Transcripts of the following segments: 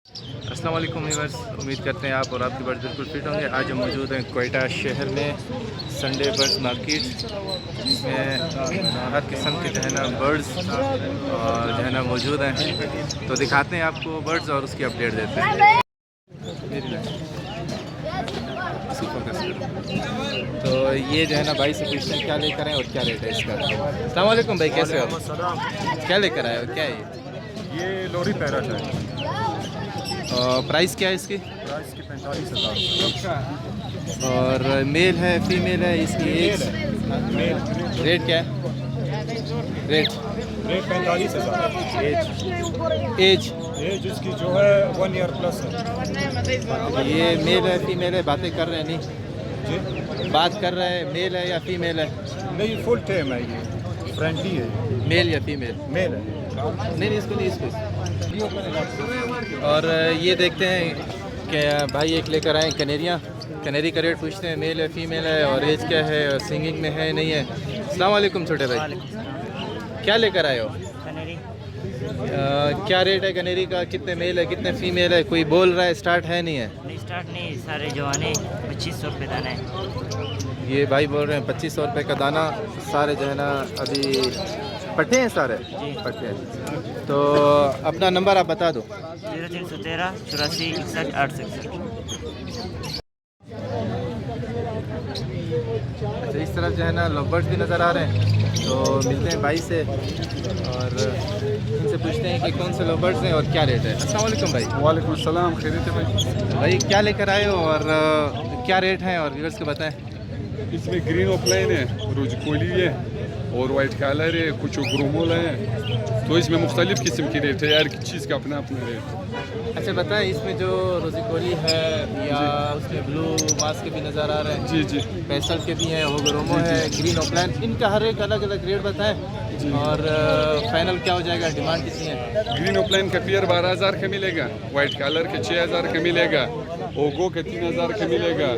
अस्सलाम वालेकुम व्यूअर्स, उम्मीद करते हैं आप और आपके बर्ड्स बिल्कुल फिट होंगे। आज हम मौजूद हैं क्वेटा शहर में संडे बर्ड्स मार्केट, जिसमें हर किस्म के जो है ना बर्ड्स और जो है ना मौजूद हैं। तो दिखाते हैं आपको बर्ड्स और उसकी अपडेट देते हैं। तो ये जो है ना भाई से पूछते हैं क्या लेकर आए और क्या रेट है इसका। अस्सलाम वालेकुम भाई, कैसे हो? क्या लेकर आए हो, क्या है ये लोरी पैरट है। प्राइस क्या है इसकी? प्राइस की 45,000। और मेल है फीमेल है, इसकी एज रेट क्या है? रेट 45,000। एज एज इसकी जो है 1 ईयर प्लस है। ये मेल है फीमेल है? बातें कर रहे हैं नहीं? जी बात कर रहे हैं, मेल है या फीमेल है? नहीं, फुल टेम है, ये फ्रेंडली है। मेल या फीमेल? मेल है। नहीं इसको नहीं, इसको। और ये देखते हैं कि भाई एक लेकर आए कनेरियाँ। कनेरी का रेट पूछते हैं, मेल है फीमेल है और एज क्या है और सिंगिंग में है नहीं है। अस्सलाम वालेकुम छोटे भाई, क्या लेकर आए हो? क्या रेट है कनेरी का? कितने मेल है कितने फीमेल है? कोई बोल रहा है स्टार्ट है नहीं है? नहीं स्टार्ट नहीं, सारे जवाने 2500 रुपये दाना है। ये भाई बोल रहे हैं 2500 रुपये का दाना। सारे जो है ना अभी पट्टे हैं, सारे पट्टे हैं। तो अपना नंबर आप बता दो। 0313 84 61 861। अच्छा, इस तरफ जो है ना लवबर्ड्स भी नज़र आ रहे हैं, तो मिलते हैं भाई से और इनसे पूछते हैं कि कौन से लवबर्ड्स हैं और क्या रेट है। अस्सलाम वालेकुम भाई। वालेकुम सलाम, खैरियत है भाई? भाई क्या लेकर आए हो और क्या रेट है और व्यूअर्स को बताएं। इसमें ग्रीन ऑफलाइन है, रोजकोली है और वाइट कलर है, कुछ ग्रोमोल है। तो इसमें मुख्तलिफ किस्म की रेट है, हर चीज़ का अपना अपना रेट। अच्छा बताएं, इसमें जो रोजिकोली है या उसमें ब्लू मास्क के भी नज़र आ रहे हैं, जी जी, पैसल के भी हैं, होगरोमो है, ग्रीन ऑफलाइन, इनका हर एक अलग अलग रेट बताएं और फाइनल क्या हो जाएगा, डिमांड कितनी है? ग्रीन ऑफलाइन का पेयर 12,000 का मिलेगा, वाइट कलर के 6,000 का मिलेगा, ओगो के 3,000 का मिलेगा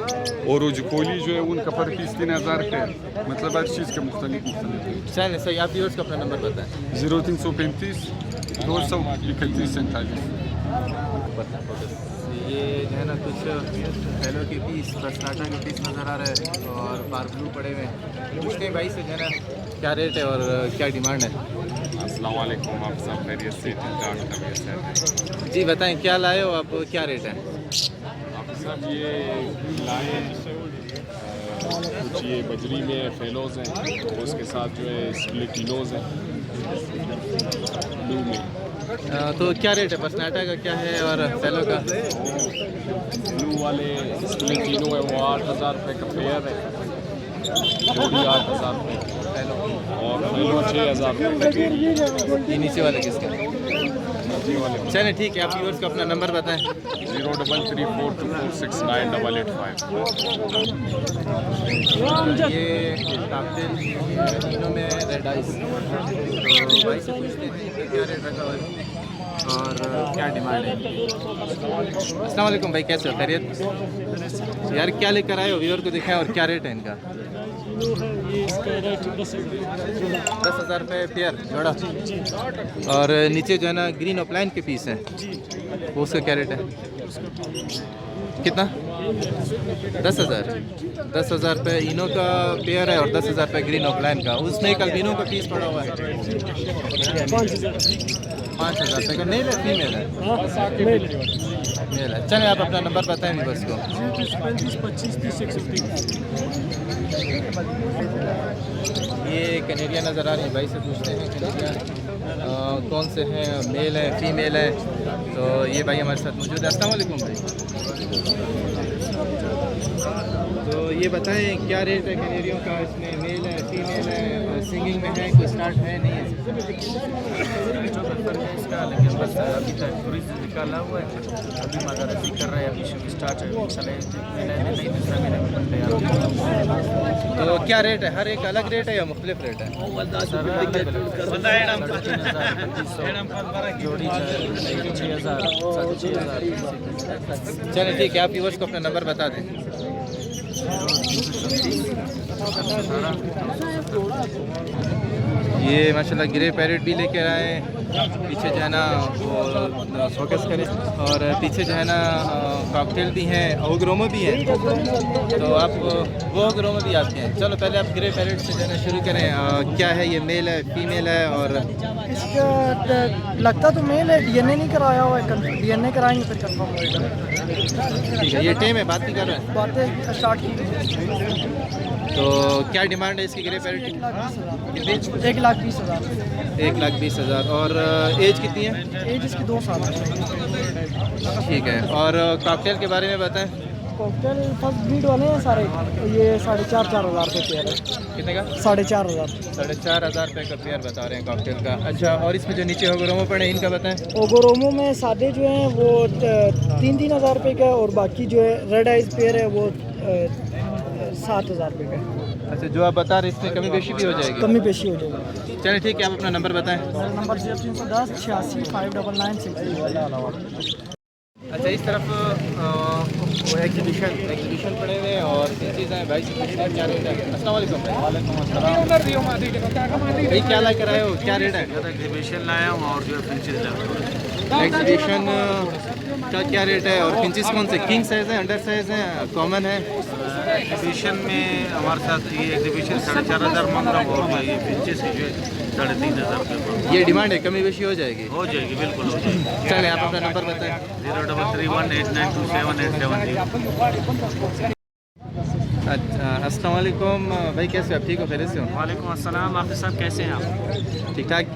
और रोजकोली जो है उनका पर पीस 3,000 का है। मतलब हर चीज़ का मुख्तलिफ चलें सही। आप व्यूअर्स को अपना नंबर बताएं। 0335 231 47। ये जो है ना कुछ फैलो के पीस, बसनाटा के पीस नज़र आ रहे हैं और पार ब्लू पड़े हुए हैं। पूछते हैं भाई से जो है ना क्या रेट है और क्या डिमांड है। अस्सलाम वालेकुम, आप सब खैरियत से? जी बताएं, क्या लाए हो आप, क्या रेट है? आप सब ये लाए कुछ ये बजरी में फेलोज हैं और उसके साथ जो है स्प्लिटिनोज हैं ब्लू में। तो क्या रेट है? बसनाटा का क्या है और फैलो का? ब्लू वाले स्प्लिटिनो है वो 8,000 रुपये का पेयर है, जोड़ी 8,000 रुपये और फेलो 6,000 रुपये। ये नीचे वाले किसके? चलें ठीक है, आप व्यूअर्स को अपना नंबर बताएं। 033424698885। ये काफिल तीनों में रेड आइस। तो भाई से पूछते हैं इनका क्या रेट रखा हुआ है और क्या डिमांड है। अस्सलाम वालेकुम भाई, कैसे हो, खैरियत? यार क्या लेकर आए हो, व्यूअर को दिखाएं और क्या रेट है इनका? 10,000 रुपये पेयर जोड़ा। और नीचे जो है ना ग्रीन ऑफलाइन के पीस हैं, वो उसका क्या रेट है? कितना? 10,000। 10,000 रुपये इनो का पेयर है और 10,000 रुपये ग्रीन ऑफलाइन का। उसमें एक अल्बिनो का पीस पड़ा हुआ है 5,000 रुपये का। मेल है फीमेल है? मेल है। चलें आप अपना नंबर बताएं बस को। ये कनेरिया नज़र आ रही है, भाई से पूछते हैं कनेरिया कौन से हैं, मेल है फीमेल है। तो ये भाई हमारे साथ मौजूद है। अस्सलाम वालेकुम भाई। तो ये बताएं क्या रेट है कनेरियों का? इसमें मेल है फीमेल है, सिंगिंग में है, कोई स्टार्ट है नहीं है? इसका लेकिन बस अभी तक टूरिस्ट निकाला हुआ है, अभी मदरसी कर रहे हैं, अभी शुरू स्टार्ट है, नहीं दूसरा महीने में तैयार होगा। तो क्या रेट है? हर एक अलग रेट है या मुख्तलिफ रेट है? जोड़ी 6,000 6,000। चलें ठीक है, आप व्यूअर्स को अपना नंबर बता दें। ये माशाल्लाह ग्रे पैरेट भी लेके आए हैं। पीछे जो है ना वो फोकस करें, और पीछे जो है ना कॉकटेल भी हैं, ओग्रोमो भी हैं। तो आप वो ओग्रोमो भी आते हैं। चलो पहले आप ग्रे पैरेट से जो है ना शुरू करें। क्या है ये, मेल है फीमेल है? और इसका लगता तो मेल है, डीएनए नहीं कराया हुआ है, डीएनए कराएंगे फिर कंफर्म होएगा। ठीक है, ये टेम है, बात नहीं कर रहे हैं। बातें स्टार्ट की तो क्या डिमांड है इसकी ग्रे पैरेट की? 1,20,000। 1,20,000। और एज कितनी है? एज इसकी 2 साल है। ठीक है, और कॉकटेल के बारे में बताएं। कॉकटेल फर्स्ट ब्रीड वाले हैं सारे, ये 4,500 रुपये पेयर है। कितने का? 4,500। 4,500 रुपये का पेयर बता रहे हैं कॉकटेल का। अच्छा, और इसमें जो नीचे ओगरोमो पड़े इनका बताएं। ओगोरोमो में सादे जो हैं वो 3,000 रुपये का, और बाकी जो है रेड आइज पेयर है वो 7,000 रुपये का। अच्छा, जो आप बता रहे हैं इसमें कमी पेशी भी हो जाएगी? कमी पेशी हो जाएगी। चलिए ठीक है, आप अपना नंबर बताएं। मेरा नंबर 0310 86 599 अच्छा, इस तरफ वो एग्जीबिशन पड़े हुए हैं और तीन चीज़ें हैं भाई से पूछते हैं क्या रेट है। अस्सलाम वालेकुम भाई। भाई क्या ला कर आए हो, क्या रेट है? एग्जीबिशन लाया हूँ और जो फिंचेस लाया एग्जीबिशन का क्या रेट है? और पिंचेस कौन से, किंग साइज़ है, अंडर साइज़ है, कॉमन है? एग्जीबिशन में हमारे साथ ये एग्जीबिशन 4,500 मांग रहा हूँ, और जो ये फिंचेस की जो है 3,500 रुपये ये डिमांड है, कमी बेशी हो जाएगी? हो जाएगी, बिल्कुल हो जाएगी। चलें, आप अपना नंबर बताएं। 0331892787। अच्छा, अस्सलाम वालेकुम भाई, कैसे हो आप? ठीक हो, खैरियत से हो? वालेकुम अस्सलाम, आप साहब कैसे हैं आप? ठीक ठाक।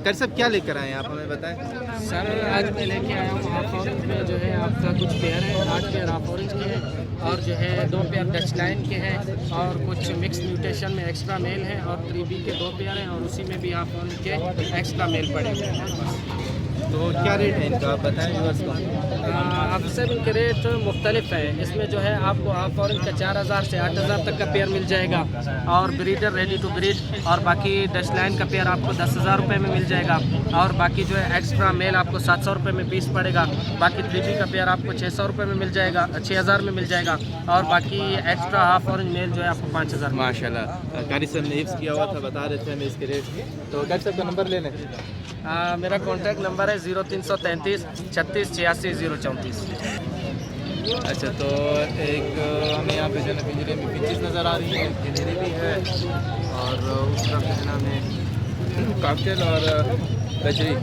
कर सब क्या लेकर आए हैं आप, हमें बताएं। सर आज मैं लेके आया हूँ हाफ ऑरेंज में जो है आपका कुछ पेयर है, 8 पेयर हाफ ऑरेंज के हैं, और जो है 2 पेयर डच लाइन के हैं, और कुछ मिक्स म्यूटेशन में एक्स्ट्रा मेल हैं, और 3B के 2 पेयर हैं, और उसी में भी हाफ ऑरेंज के एक्स्ट्रा मेल पड़े हुए हैं। तो क्या रेट है इनका, आप बताएं व्यूअर्स को। अब सब इनके रेट मुख्तलिफ है। इसमें जो है आपको हाफ ऑरेंज का 4,000 से 8,000 तक का पेयर मिल जाएगा, और ब्रीडर रेडी टू ब्रीड, और बाकी डच लाइन का पेयर आपको 10,000 रुपये में मिल जाएगा, और बाकी जो है एक्स्ट्रा मेल आपको 700 रुपये में पीस पड़ेगा। बाकी 3B का पेयर आपको 600 रुपये में मिल जाएगा, 6,000 में मिल जाएगा, और बाकी एक्स्ट्रा हाफ ऑरेंज मेल जो है आपको 5,000। माशाल्लाह, कारी साहब ने हिफ्स किया हुआ था, बता रहे थे हमें इसके रेट। तो कारी साहब का नंबर ले लें। मेरा कॉन्टैक्ट नंबर है 0333 36 86 034। अच्छा, तो एक हमें यहाँ पे जो है ना पिंजरे में पिंचेस नज़र आ रही है, गिनहरी भी है, और उस तरफ जो है ना हमें कॉकटेल और बजरी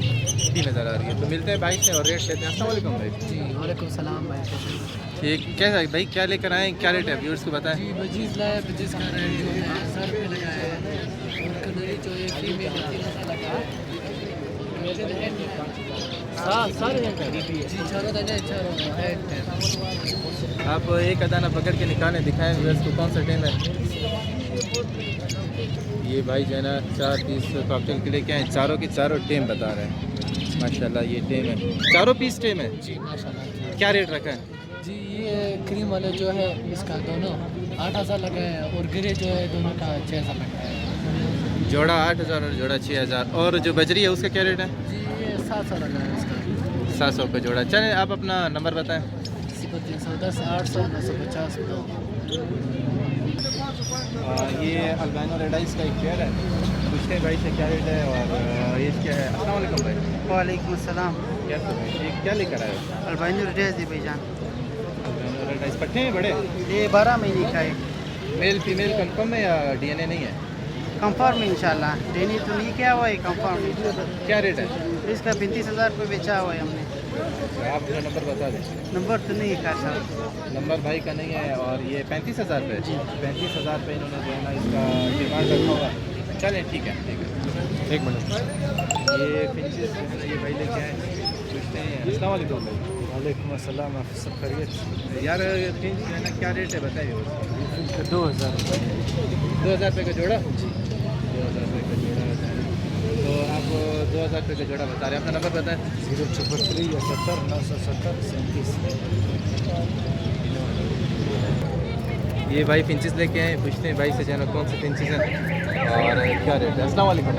भी नज़र आ रही है। तो मिलते हैं भाई से और रेट लेते हैं। अस्सलाम वालेकुम भाई। जी वालेकुम सलाम भाई। ठीक, क्या भाई क्या लेकर आए, क्या रेट है व्यूअर्स को बताएं। जी बजीज़ लाया, बजीज़ का रेट जो है 1,000 रुपये लगाया है, और कनरी जो है फीमेल 3,000 लगा है। सारे जी चारों दाने है। आप एक अदाना पकड़ के निकालें, दिखाएं व्यूअर्स को कौन सा टेम है। ये भाई जो है ना 4 पीस कॉकटेल के लेके आए, चारों के चारों टेम बता रहे हैं। माशाल्लाह ये टेम है, चारों पीस टेम है जी माशाल्लाह। क्या रेट रखा है? जी ये क्रीम वाले जो है इसका दोनों 8,000 लगा है, और ग्रे जो है दोनों का 6,000 लगा है। जोड़ा 8,000 और जोड़ा 6,000। और जो बजरी है उसका क्या रेट है? जी ये 700 लगा है इसका। 700 रुपये जोड़ा। चलें, आप अपना नंबर बताएं। 0310 800 950। ये अल्बानो रेडाइस का एक पेयर है, पूछते हैं भाई से क्या रेट है और एज क्या है। अस्सलाम वालेकुम भाई। वालेकुम अस्सलाम। क्या ये क्या लेकर आए हो? अल्बाइनो रेडाइस है भाईजान, अल्बानो रेडाइस पट्टे हैं बड़े? ये 12 महीने का है। मेल फीमेल कंफर्म है या डीएनए नहीं है? कंफर्म है इंशाल्लाह, देनी तो नहीं क्या हुआ है, कंफर्म है। क्या रेट है? इसका 35,000 रुपये बेचा हुआ है हमने। आप अपना नंबर बता दें। नंबर तो नहीं है साहब, नंबर भाई का नहीं है। और ये 35,000 रुपये, 35,000 रुपये इन्होंने जो है ना इसका डिमांड रखा हुआ। चलें ठीक है, ठीक है, एक मिनट। ये फिंचेस ये भाई लेके आए, पूछते हैं। अस्सलाम वालेकुम भाई। वालेकुम अस्सलाम, आप सब खैरियत? यार फिंच जो है ना क्या रेट है बताइए। 2,000 2,000 रुपये का जोड़ा? 2,000 रुपये का जोड़ा है। तो आप 2,000 रुपये का जोड़ा बता रहे हैं, अपना नंबर बताएं। 074 70 970 37। ये भाई फिंचेस लेके आए, पूछते हैं भाई से जो है ना कौन से फिंचेस हैं और क्या रेट है। अस्सलाम वालेकुम।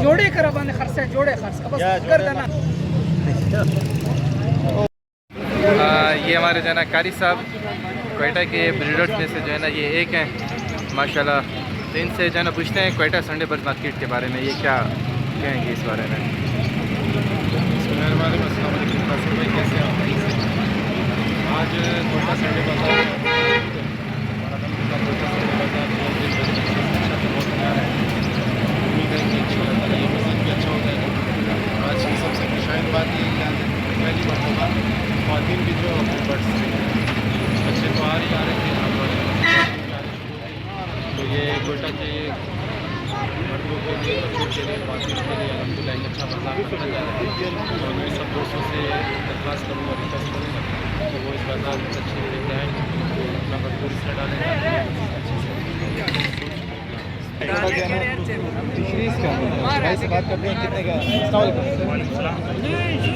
जोड़े करवाने खर्च है, जोड़े खर्च का बस कर देना। ये हमारे जो है ना कारी साहब क्वेटा के ब्रीडर्स में से जो है ना ये एक हैं। माशाल्लाह तो इनसे जो है ना पूछते हैं क्वेटा संडे बर्ड मार्केट के बारे में, ये क्या कहेंगे इस बारे में। कैसे आज कोटा संडे बाजार हमारा कोटा संडे बाजार बहुत बना रहा है। उम्मीद है कि ये मज़ीद भी अच्छा हो जाएगा। आज की सबसे खुशहाल बात ये कि आज पहली मरतबा ख़वातीन भी जो अपने बर्ड्स अच्छे तो आ रहे थे, तो ये कोटा के मर्दों के लिए, बच्चों के लिए, ख़वातीन के लिए अल्हम्दुलिल्लाह एक अच्छा बाजार करना जा रहा है। तो मैं सब दोस्तों से दरख्वास्त करूँगा, रिक्वेस्ट करूँगा तो वो इस बाजार में अच्छे लेके आए, अपना भरपूर हिस्सा डालें। फिशरीज़ का भाई से बात करते हैं, कितने का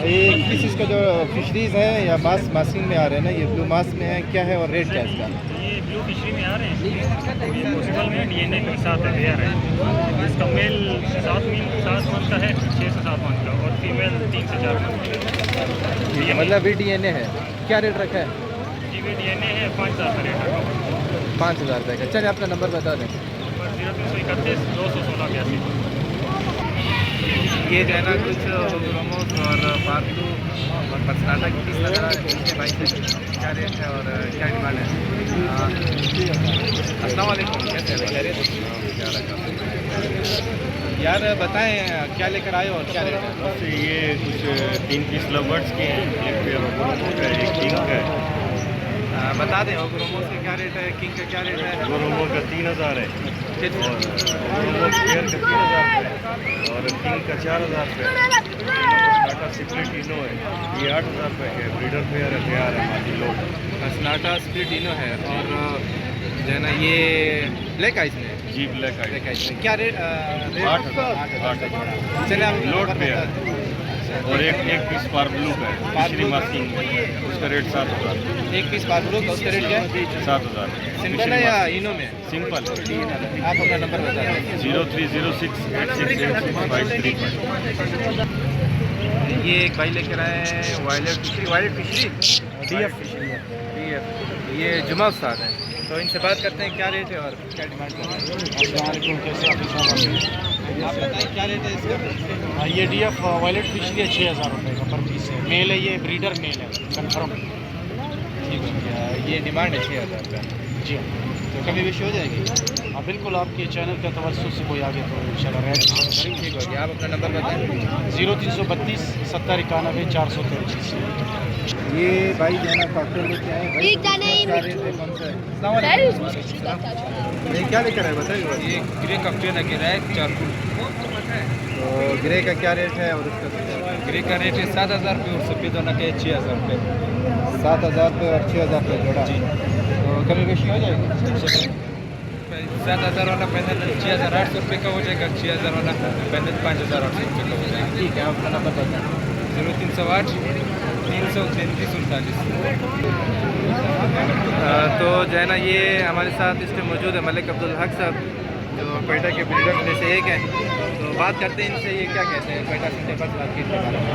ये किस चीज़ का जो फिशरीज़ है या मास्किंग में आ रहे हैं ना, ये ब्लू मास्क में है, क्या है और रेट क्या है इसका? ये ब्लू फिशरी में आ रहे हैं, ये पॉसिबल में DNA के साथ अवेयर है। इसका मेल 7 मंथ का है, 6 से 7 मंथ का, और फीमेल 3 से 4 मंथ का। ये मतलब भी DNA है, क्या रेट रखा है? जी DNA है 5,000 का रेट रखा हुआ है। 5,000 रुपये का। चलिए अपना नंबर बता दें। 0331 216 82। ये जो है ना कुछ ब्रोमोस और पार्टू और मसलाटा की पीस नजर आ रहे हैं, इनके भाई से क्या रेट है और क्या डिमांड है? अस्सलाम वालेकुम, कैसे हैं? यार बताएं क्या लेकर आए हो और क्या रेट है? ये कुछ 3 पीस लवर्स के हैं, एक पेयर एक किंग का है। बता दें ग्रोमोस का क्या रेट है, किंग का क्या रेट है? गोरोमो का 3,000 है, कितना? और गोरोमो पेयर का 3,000 है, और किंग का 4,000 है। स्नाटा सिपरेट इनो है, ये 8,000 रुपये है। ब्रीडर पेयर है, तैयार है मादी लोग। स्नाटा स्प्लिट इनो है, और जो है ना ये ब्लैक आइस में, जी ब्लैक आई क्या रेट? 8,000। चलिए आप लोड पेयर और एक पीस पार ब्लू का है, पिछली मास्किंग उसका रेट 7,000। एक पीस पार्बलो का उसका रेट क्या है? 7,000 सिंपल है या इनो में? सिंपल। आप अपना नंबर बता दें। 0306 8686 ये एक भाई लेकर आए हैं वायलेट फिशरी DF फिशरी है। DF, ये जुमा उस्ताद हैं, तो इनसे बात करते हैं क्या रेट है और क्या डिमांड कर रहे हैं। अस्सलाम वालेकुम, कैसे आप? आप बताएं क्या रेट है इसका? ये DF वायलेट फिशरी है, 6,000 रुपये का पर पीस है। मेल है, ये ब्रीडर मेल है, कन्फर्म। ठीक है, ये डिमांड है 6,000 का। जी हाँ, तो कमी बेशी हो जाएगी? हाँ बिल्कुल, आपके चैनल का तवज्जुह से कोई आगे तो इंशाल्लाह रहेगा। ठीक हो गया। आप अपना नंबर बताएं। 0332 70 91 433। ये भाई जो है ना कॉकटेल लेके आए भाई, क्या रेट है, कौन सा है? अस्सलाम वालेकुम। ये क्या लेकर आए बताइए? ये ग्रे कॉकटेल है, ग्रे 4 फुट। तो ग्रे का क्या रेट है और उसका ग्रे का रेट है 7,000 रुपये और सफ़ेद वाला का है 6,000 रुपये। 7,000 रुपये और 6,000 रुपये जोड़ा। जी। तो कमी बेशी हो जाएगी? 7,000 वाला पैनल 6,800 रुपये का हो जाएगा, 6,000 वाला पैनल 5,800 रुपये का हो जाएगा। ठीक है, आप अपना नंबर बताएं। 0308 333 39। तो जो है ना ये हमारे साथ इस टाइम मौजूद है मलिक अब्दुल हक साहब, जो क्वेटा के ब्रीडर में से एक हैं। तो बात करते हैं इनसे, ये क्या कहते हैं क्वेटा संडे बर्ड मार्केट के बारे में।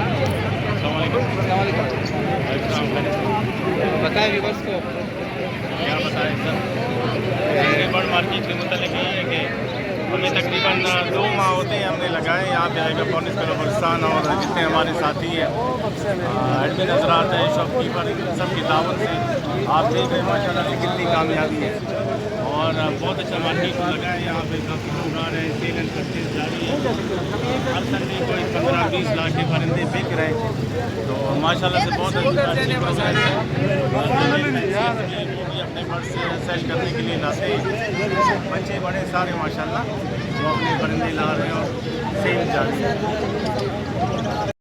अस्सलाम वालेकुम। बताएं व्यूअर्स को। क्या बताएं सर, बर्ड मार्केट के मतलब ये है कि हमें तकरीबन 2 माह होते हैं हमने लगाए यहाँ पे आएगा पॉनिस बलूचिस्तान, और जितने हमारे साथी हैं एडमिन हजरात हैं, शॉपकीपर, सबकी तावन से आप देख रहे हैं माशाल्लाह से कितनी कामयाबी है। और बहुत अच्छा मार्केट लगा है यहाँ पे, काफ़ी लोग आ रहे हैं, सेल एंड परचेज जारी है। हर संडे को 15-20 लाख के परिंदे बिक रहे हैं, तो माशाल्लाह से बहुत अच्छा प्रोग्रेस है। अपने बर्ड से सेल करने के लिए लाते हैं, बच्चे बड़े सारे माशाल्लाह वो अपने परिंदे ला रहे हैं और सेल जारी है।